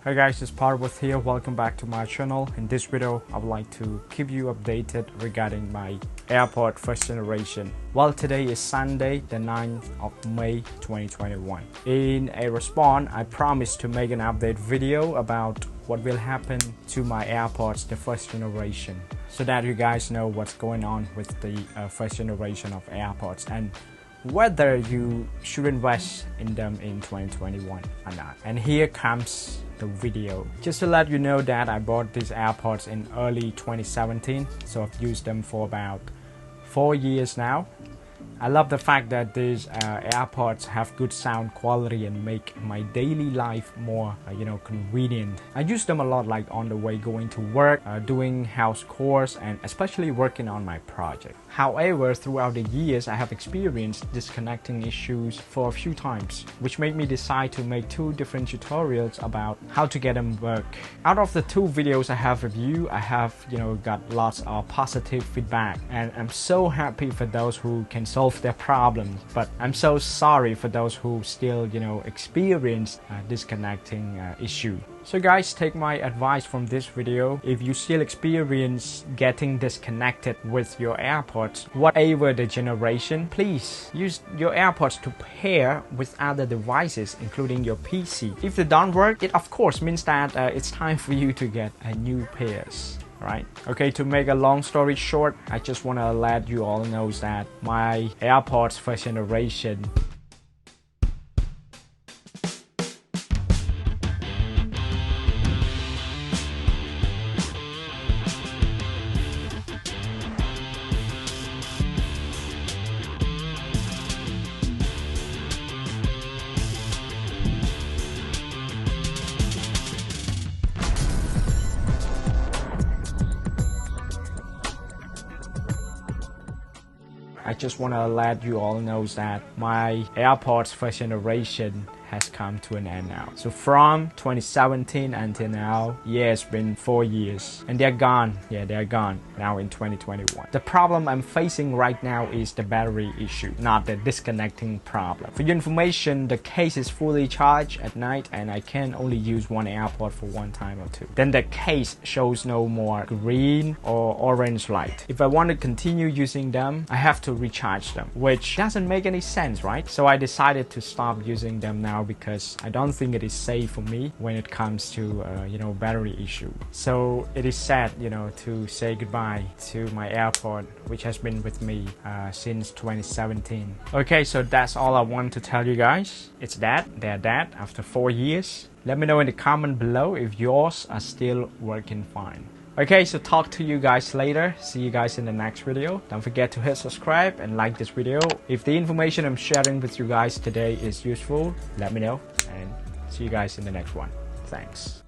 Hey guys, it's Paravuth here. Welcome back to my channel. In this video, I would like to keep you updated regarding my AirPods first generation. Well, today is Sunday, the 9th of May 2021. In a response, I promised to make an update video about what will happen to my AirPods, the first generation, so that you guys know what's going on with the first generation of AirPods and whether you should invest in them in 2021 or not. And here comes the video. Just to let you know that I bought these AirPods in early 2017, so I've used them for about 4 years now. I love the fact that these AirPods have good sound quality and make my daily life more convenient. I use them a lot, like on the way going to work, doing house chores, and especially working on my project. However, throughout the years I have experienced disconnecting issues for a few times, which made me decide to make 2 different tutorials about how to get them work. Out of the 2 videos I have reviewed, I have got lots of positive feedback, and I'm so happy for those who can solve their problems, but I'm so sorry for those who still experience disconnecting issue. So guys, take my advice from this video. If you still experience getting disconnected with your AirPods, whatever the generation, please use your AirPods to pair with other devices, including your PC. If they don't work, it of course means that it's time for you to get a new pairs. Right? Okay, to make a long story short, I just want to let you all know that my AirPods first generation first generation has come to an end now. So from 2017 until now, yeah, it's been 4 years and they're gone. Yeah, they're gone now in 2021. The problem I'm facing right now is the battery issue, not the disconnecting problem. For your information, the case is fully charged at night and I can only use one AirPod for one time or two. Then the case shows no more green or orange light. If I want to continue using them, I have to recharge them, which doesn't make any sense, right? So I decided to stop using them now because I don't think it is safe for me when it comes to battery issue. So it is sad to say goodbye to my AirPod, which has been with me since 2017. Okay, so that's all I want to tell you guys. It's that they're dead after 4 years. Let me know in the comment below if yours are still working fine. Okay, so talk to you guys later. See you guys in the next video. Don't forget to hit subscribe and like this video. If the information I'm sharing with you guys today is useful, let me know, and see you guys in the next one. Thanks.